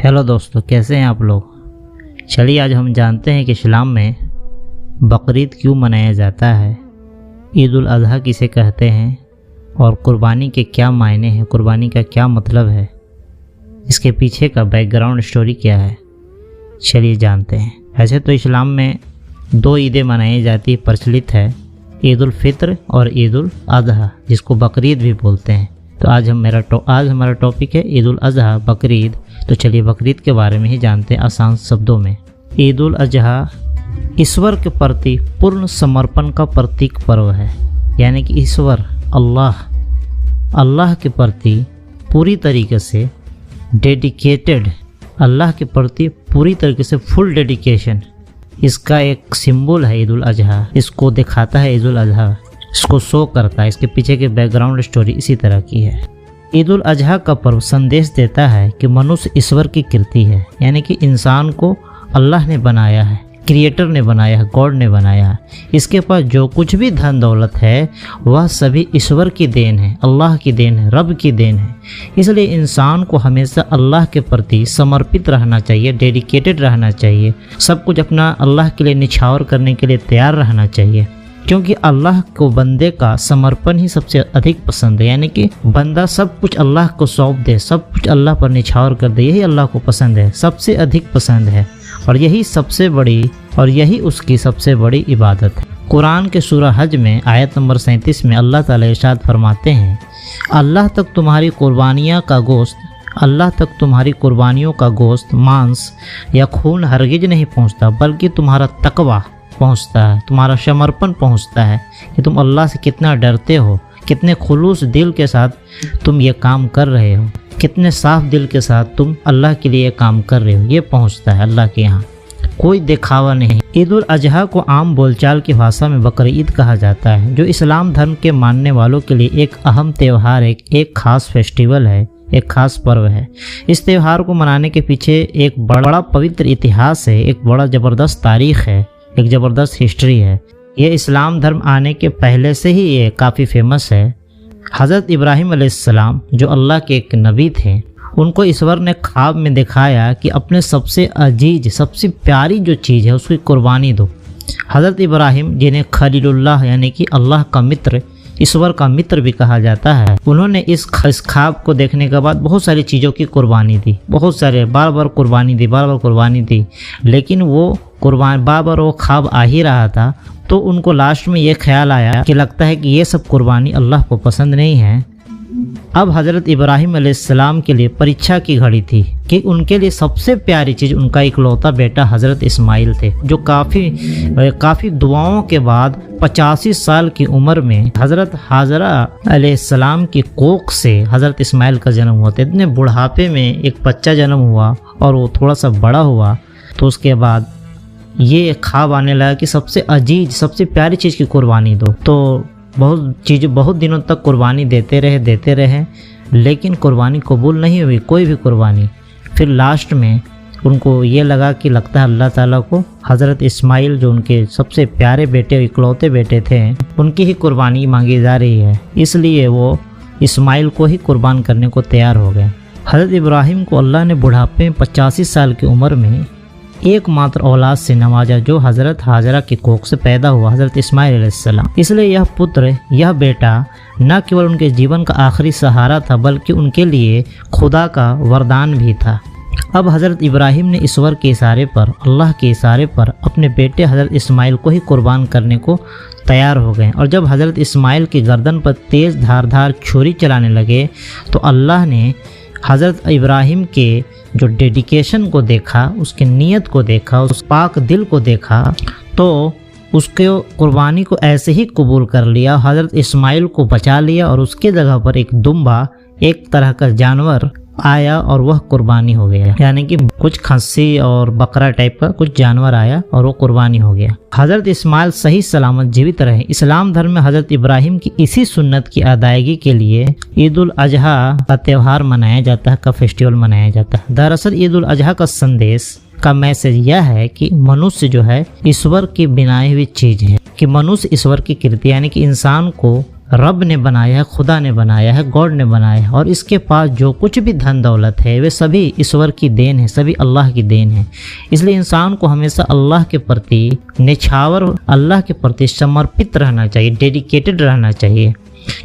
Hello दोस्तों, कैसे हैं आप लोग। चलिए आज हम जानते हैं कि इस्लाम में बकरीद क्यों मनाया जाता है, ईद उल अज़हा किसे कहते हैं और कुर्बानी के क्या मायने हैं, कुर्बानी का क्या मतलब है, इसके पीछे का बैकग्राउंड स्टोरी क्या है। चलिए जानते हैं। ऐसे तो इस्लाम में दो ईदें मनाई जाती प्रचलित है, ईद उल फित्र और ईद उल अज़हा, जिसको बकरीद भी बोलते हैं। तो आज हमारा टॉपिक है ईद उल अज़हा, बकरीद। तो चलिए बकरीद के बारे में ही जानते हैं आसान शब्दों में। ईद उल अज़हा ईश्वर के प्रति पूर्ण समर्पण का प्रतीक पर्व है, यानी कि ईश्वर अल्लाह के प्रति पूरी तरीके से डेडिकेटेड, अल्लाह के प्रति पूरी तरीके से फुल डेडिकेशन, इसका एक सिंबल है ईद उल अज़हा। इसको दिखाता है ईद उल अज़हा, इसको शो करता है। इसके पीछे की बैकग्राउंड स्टोरी इसी तरह की है। ईद उल अज़हा का पर्व संदेश देता है कि मनुष्य ईश्वर की कृति है, यानी कि इंसान को अल्लाह ने बनाया है, क्रिएटर ने बनाया है, गॉड ने बनाया है। इसके पास जो कुछ भी धन दौलत है वह सभी ईश्वर की देन है, अल्लाह की देन है, रब की देन है। इसलिए इंसान को हमेशा अल्लाह के प्रति समर्पित रहना चाहिए, डेडिकेटेड रहना चाहिए, सब कुछ अपना अल्लाह के लिए निछावर करने के लिए तैयार रहना चाहिए, क्योंकि अल्लाह को बंदे का समर्पण ही सबसे अधिक पसंद है। यानी कि बंदा सब कुछ अल्लाह को सौंप दे, सब कुछ अल्लाह पर निछावर कर दे, यही अल्लाह को पसंद है, सबसे अधिक पसंद है, और यही उसकी सबसे बड़ी इबादत है। कुरान के सूरह हज में आयत नंबर 37 में अल्लाह ताला इरशाद फरमाते हैं, अल्लाह तक तुम्हारी कुर्बानियों का गोश्त, मांस या खून हरगिज नहीं पहुँचता, बल्कि तुम्हारा तकवा पहुँचता है, तुम्हारा समर्पण पहुँचता है कि तुम अल्लाह से कितना डरते हो, कितने खुलूस दिल के साथ तुम ये काम कर रहे हो, कितने साफ दिल के साथ तुम अल्लाह के लिए काम कर रहे हो, ये पहुँचता है अल्लाह के यहाँ, कोई दिखावा नहीं। ईद उल अज़हा को आम बोलचाल की भाषा में बकरीद कहा जाता है, जो इस्लाम धर्म के मानने वालों के लिए एक अहम त्यौहार, एक खास फेस्टिवल है, एक खास पर्व है। इस त्यौहार को मनाने के पीछे एक बड़ा पवित्र इतिहास है, एक बड़ा ज़बरदस्त तारीख़ है, एक ज़बरदस्त हिस्ट्री है। ये इस्लाम धर्म आने के पहले से ही ये काफ़ी फेमस है। हज़रत इब्राहीम अलैहिस्सलाम जो अल्लाह के एक नबी थे, उनको ईश्वर ने ख्वाब में दिखाया कि अपने सबसे अजीज, सबसे प्यारी जो चीज़ है उसकी कुर्बानी दो। हज़रत इब्राहीम जिन्हें खलीलुल्लाह यानी कि अल्लाह का मित्र, ईश्वर का मित्र भी कहा जाता है, उन्होंने इस ख्वाब को देखने के बाद बहुत सारी चीज़ों की कुर्बानी दी, बहुत सारे बार बार कुर्बानी दी, लेकिन वो बार वो ख्वाब आ ही रहा था। तो उनको लास्ट में ये ख्याल आया कि लगता है कि ये सब कुर्बानी अल्लाह को पसंद नहीं है। अब हज़रत इब्राहीम अलैहिस्सलाम के लिए परीक्षा की घड़ी थी कि उनके लिए सबसे प्यारी चीज़ उनका इकलौता बेटा हज़रत इस्माइल थे, जो काफ़ी दुआओं के बाद 85 साल की उम्र में हज़रत हाजरा अलैहिस्सलाम की कोख से हज़रत इस्माइल का जन्म हुआ था। इतने बुढ़ापे में एक बच्चा जन्म हुआ और वो थोड़ा सा बड़ा हुआ, तो उसके बाद ये ख्वाब आने लगा कि सबसे अजीज, सबसे प्यारी चीज़ की कुर्बानी दो। तो बहुत दिनों तक कुर्बानी देते रहे, लेकिन कुर्बानी कबूल नहीं हुई, कोई भी कुर्बानी। फिर लास्ट में उनको ये लगा कि लगता है अल्लाह ताला को हज़रत इस्माइल, जो उनके सबसे प्यारे बेटे, इकलौते बेटे थे, उनकी ही कुर्बानी मांगी जा रही है, इसलिए वो इस्माइल को ही कुर्बान करने को तैयार हो गए। हज़रत इब्राहीम को अल्लाह ने बुढ़ापे में 85 साल की उम्र में एकमात्र औलाद से नवाजा, जो हज़रत हाजरा की कोख से पैदा हुआ, हज़रत इस्माइल अलैहिस्सलाम। इसलिए यह पुत्र, यह बेटा न केवल उनके जीवन का आखिरी सहारा था, बल्कि उनके लिए खुदा का वरदान भी था। अब हज़रत इब्राहीम ने ईश्वर के इशारे पर, अल्लाह के इशारे पर अपने बेटे हज़रत इस्माइल को ही कुर्बान करने को तैयार हो गए। और जब हज़रत इस्माइल की गर्दन पर तेज़ धारदार छुरी चलाने लगे, तो अल्लाह ने हज़रत इब्राहीम के जो डेडिकेशन को देखा, उसकी नीयत को देखा, उस पाक दिल को देखा, तो उसके कुर्बानी को ऐसे ही कबूल कर लिया। हज़रत इस्माइल को बचा लिया और उसके जगह पर एक दुम्बा, एक तरह का जानवर आया और वह कुर्बानी हो गया, यानी कि कुछ खस्सी और बकरा टाइप का कुछ जानवर आया और वो कुर्बानी हो गया। हज़रत इस्माइल सही सलामत जीवित रहे। इस्लाम धर्म में हज़रत इब्राहीम की इसी सुन्नत की अदायगी के लिए ईद उल अज़हा का त्यौहार मनाया जाता है, का फेस्टिवल मनाया जाता है। दरअसल ईद उल अज़हा का संदेश का मैसेज यह है कि मनुष्य जो है ईश्वर की बनाई हुई चीज़ है, कि मनुष्य ईश्वर की कृति, यानी कि इंसान को रब ने बनाया है, खुदा ने बनाया है, गॉड ने बनाया है, और इसके पास जो कुछ भी धन दौलत है वे सभी ईश्वर की देन है, सभी अल्लाह की देन है। इसलिए इंसान को हमेशा अल्लाह के प्रति निछावर, अल्लाह के प्रति समर्पित रहना चाहिए, डेडिकेटेड रहना चाहिए,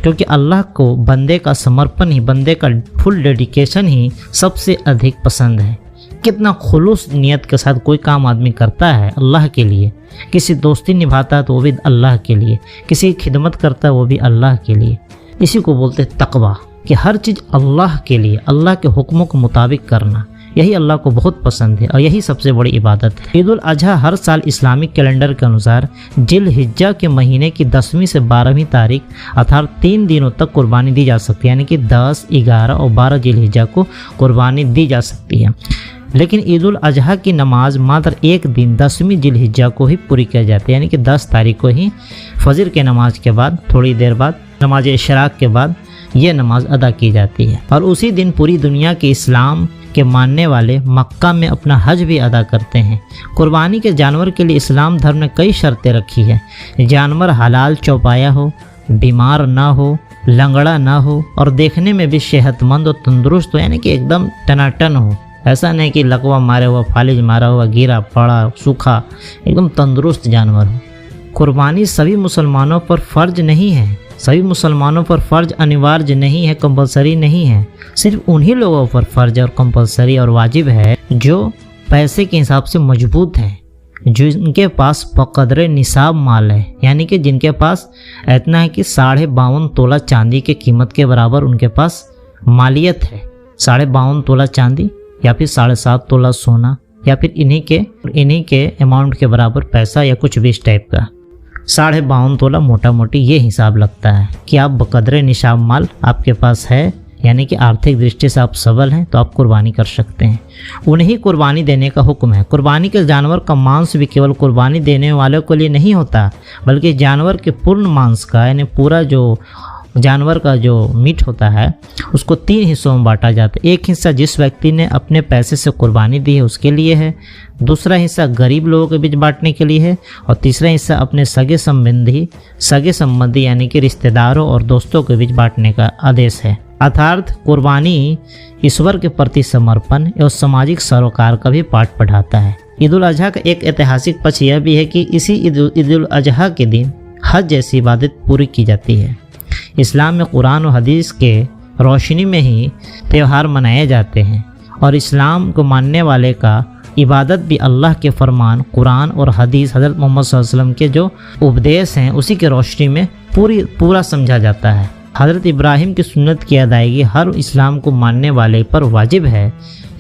क्योंकि अल्लाह को बंदे का समर्पण ही, बंदे का फुल डेडिकेशन ही सबसे अधिक पसंद है। कितना खुलूस नियत के साथ कोई काम आदमी करता है अल्लाह के लिए, किसी दोस्ती निभाता है तो वो भी अल्लाह के लिए, किसी की खिदमत करता है वो भी अल्लाह के लिए। इसी को बोलते हैं तकवा, कि हर चीज़ अल्लाह के लिए, अल्लाह के हुक्मों के मुताबिक करना, यही अल्लाह को बहुत पसंद है और यही सबसे बड़ी इबादत है। ईद उल अजहा हर साल इस्लामिक कैलेंडर के अनुसार जिल हिज्जा के महीने की 10वीं से 12वीं तारीख अर्थात 3 दिनों तक कुर्बानी दी जा सकती है, यानी कि 10, 11 और 12 जिल हिज्जा को कुर्बानी दी जा सकती है। लेकिन ईद उल अजहा की नमाज मात्र एक दिन 10वीं जिल हिज्जा को ही पूरी की जाती है, यानी कि 10 तारीख को ही फजर के नमाज के बाद थोड़ी देर बाद नमाज इशराक के बाद ये नमाज अदा की जाती है। और उसी दिन पूरी दुनिया के इस्लाम के मानने वाले मक्का में अपना हज भी अदा करते हैं। कुर्बानी के जानवर के लिए इस्लाम धर्म ने कई शर्तें रखी है। जानवर हलाल चौपाया हो, बीमार ना हो, लंगड़ा ना हो और देखने में भी सेहतमंद और तंदुरुस्त हो, यानी कि एकदम टनाटन हो। ऐसा नहीं कि लकवा मारे हुआ, फालिज मारा हुआ, गिरा पड़ा, सूखा, एकदम तंदुरुस्त जानवर हो। कुर्बानी सभी मुसलमानों पर फ़र्ज नहीं है, सभी मुसलमानों पर फ़र्ज अनिवार्य नहीं है, कंपलसरी नहीं है। सिर्फ उन्हीं लोगों पर फ़र्ज और कंपलसरी और वाजिब है जो पैसे के हिसाब से मजबूत हैं, जिनके पास बक़द्रे निसाब माल है, यानी कि जिनके पास इतना है कि 52.5 तोला चांदी के कीमत के बराबर उनके पास मालियत है। 52.5 तोला चांदी या फिर 7.5 तोला सोना या फिर इन्हीं के अमाउंट के बराबर पैसा या कुछ भी इस टाइप का। 52.5 तोला मोटा मोटी ये हिसाब लगता है कि आप बक़द्रे निसाब माल आपके पास है, यानी कि आर्थिक दृष्टि से आप सबल हैं, तो आप कुर्बानी कर सकते हैं। उन्हें कुर्बानी देने का हुक्म है। कुर्बानी के जानवर का मांस भी केवल कुर्बानी देने वालों के लिए नहीं होता, बल्कि जानवर के पूर्ण मांस का, यानी पूरा जो जानवर का जो मीट होता है उसको 3 हिस्सों में बांटा जाता है। एक हिस्सा जिस व्यक्ति ने अपने पैसे से कुर्बानी दी है उसके लिए है, दूसरा हिस्सा गरीब लोगों के बीच बांटने के लिए है और तीसरा हिस्सा अपने सगे संबंधी यानी कि रिश्तेदारों और दोस्तों के बीच बांटने का आदेश है। अर्थात कुर्बानी ईश्वर के प्रति समर्पण एवं सामाजिक सरोकार का भी पाठ पढ़ाता है। ईद उल अजहा का एक ऐतिहासिक पक्ष यह भी है कि इसी ईद उल अजहा के दिन हज जैसी इबादत पूरी की जाती है। इस्लाम में कुरान और हदीस के रोशनी में ही त्यौहार मनाए जाते हैं और इस्लाम को मानने वाले का इबादत भी अल्लाह के फरमान, कुरान और हदीस, हज़रत मोहम्मद सल्लल्लाहु अलैहि वसल्लम के जो उपदेश हैं उसी के रोशनी में पूरा समझा जाता है। हज़रत इब्राहिम की सुन्नत की अदायगी हर इस्लाम को मानने वाले पर वाजिब है।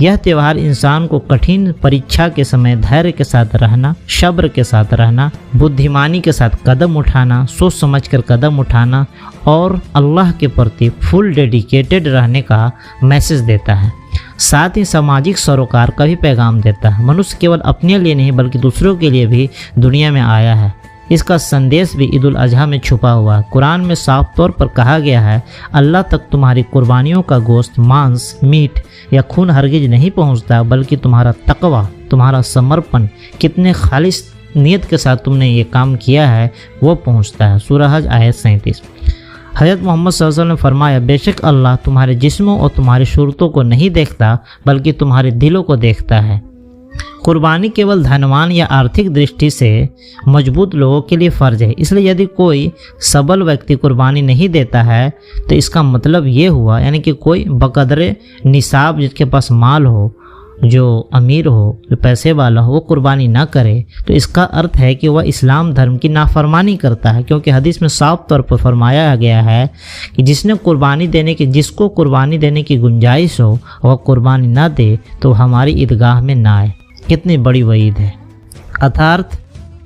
यह त्यौहार इंसान को कठिन परीक्षा के समय धैर्य के साथ रहना, सब्र के साथ रहना, बुद्धिमानी के साथ कदम उठाना, सोच समझकर कदम उठाना और अल्लाह के प्रति फुल डेडिकेटेड रहने का मैसेज देता है। साथ ही सामाजिक सरोकार का भी पैगाम देता है। मनुष्य केवल अपने लिए नहीं बल्कि दूसरों के लिए भी दुनिया में आया है। इसका संदेश भी ईद उल अजहा में छुपा हुआ है। कुरान में साफ तौर पर कहा गया है, अल्लाह तक तुम्हारी कुर्बानियों का गोश्त, मांस, मीट या खून हरगिज नहीं पहुंचता, बल्कि तुम्हारा तकवा, तुम्हारा समर्पण, कितने खालिस नियत के साथ तुमने ये काम किया है वो पहुंचता है। सूरह हज आयत 37। हज़रत मोहम्मद सल्लल्लाहु अलैहि वसल्लम ने फरमाया, बेशक अल्लाह तुम्हारे जिस्मों और तुम्हारी सूरतों को नहीं देखता बल्कि तुम्हारे दिलों को देखता है। कुर्बानी केवल धनवान या आर्थिक दृष्टि से मजबूत लोगों के लिए फ़र्ज है। इसलिए यदि कोई सबल व्यक्ति कुर्बानी नहीं देता है तो इसका मतलब ये हुआ, यानी कि कोई बक़द्रे निसाब जिसके पास माल हो, जो अमीर हो, जो पैसे वाला हो, वो कुर्बानी ना करे, तो इसका अर्थ है कि वह इस्लाम धर्म की नाफरमानी करता है। क्योंकि हदीस में साफ तौर पर फरमाया गया है कि जिसको कुर्बानी देने की गुंजाइश हो वह कुर्बानी ना दे तो हमारी ईदगाह में ना आए। कितनी बड़ी वईद है। अर्थात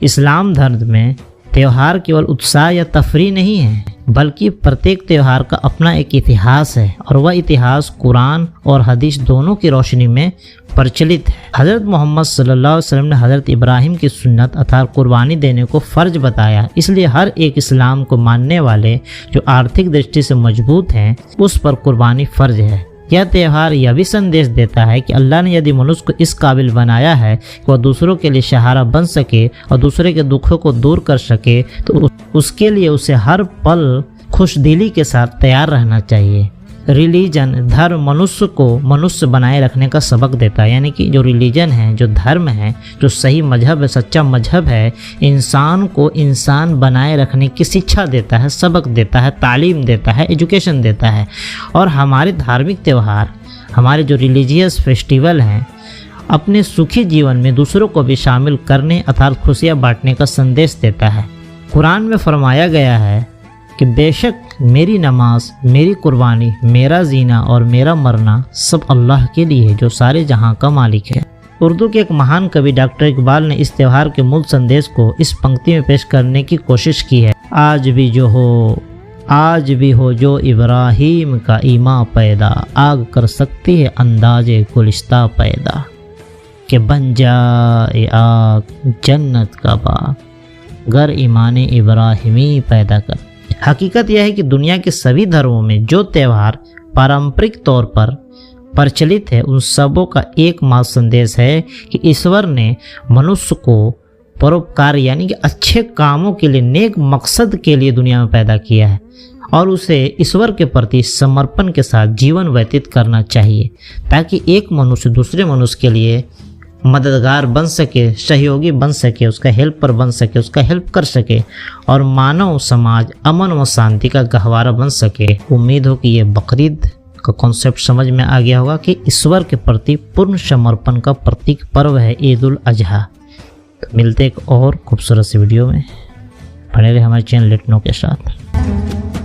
इस्लाम धर्म में त्यौहार केवल उत्साह या तफरीह नहीं है, बल्कि प्रत्येक त्यौहार का अपना एक इतिहास है और वह इतिहास कुरान और हदीस दोनों की रोशनी में प्रचलित है। हज़रत मोहम्मद सल्लल्लाहु अलैहि वसल्लम ने हज़रत इब्राहिम की सुन्नत अर्थात कुर्बानी देने को फ़र्ज बताया। इसलिए हर एक इस्लाम को मानने वाले जो आर्थिक दृष्टि से मजबूत हैं उस पर कुर्बानी फ़र्ज है। यह त्यौहार यह भी संदेश देता है कि अल्लाह ने यदि मनुष्य को इस काबिल बनाया है कि वह दूसरों के लिए सहारा बन सके और दूसरे के दुखों को दूर कर सके तो उसके लिए उसे हर पल खुश दिली के साथ तैयार रहना चाहिए। रिलीजन धर्म मनुष्य को मनुष्य बनाए रखने का सबक देता है, यानी कि जो रिलीजन है, जो धर्म है, जो सही मजहब है, सच्चा मजहब है, इंसान को इंसान बनाए रखने की शिक्षा देता है, सबक देता है, तालीम देता है, एजुकेशन देता है। और हमारे धार्मिक त्यौहार, हमारे जो रिलीजियस फेस्टिवल हैं, अपने सुखी जीवन में दूसरों को भी शामिल करने अर्थात खुशियाँ बांटने का संदेश देता है। कुरान में फरमाया गया है कि बेशक मेरी नमाज, मेरी कुर्बानी, मेरा जीना और मेरा मरना सब अल्लाह के लिए है जो सारे जहां का मालिक है। उर्दू के एक महान कवि डॉक्टर इकबाल ने इस त्यौहार के मूल संदेश को इस पंक्ति में पेश करने की कोशिश की है। आज भी हो जो इब्राहिम का ईमा पैदा, आग कर सकती है अंदाजे गुलिस्ता पैदा, कि बन जाए आग जन्नत का बाग, गर ईमान इब्राहिमी पैदा कर। हकीकत यह है कि दुनिया के सभी धर्मों में जो त्यौहार पारंपरिक तौर पर प्रचलित है, उन सबों का एकमात्र संदेश है कि ईश्वर ने मनुष्य को परोपकार यानी कि अच्छे कामों के लिए, नेक मकसद के लिए दुनिया में पैदा किया है और उसे ईश्वर के प्रति समर्पण के साथ जीवन व्यतीत करना चाहिए, ताकि एक मनुष्य दूसरे मनुष्य के लिए मददगार बन सके, सहयोगी बन सके, उसका हेल्पर बन सके, उसका हेल्प कर सके और मानव समाज अमन व शांति का गहवारा बन सके। उम्मीद हो कि ये बकरीद का कॉन्सेप्ट समझ में आ गया होगा कि ईश्वर के प्रति पूर्ण समर्पण का प्रतीक पर्व है ईद उल अजहा। मिलते एक और खूबसूरत सी वीडियो में, बने रहे हमारे चैनल लेट नो के साथ।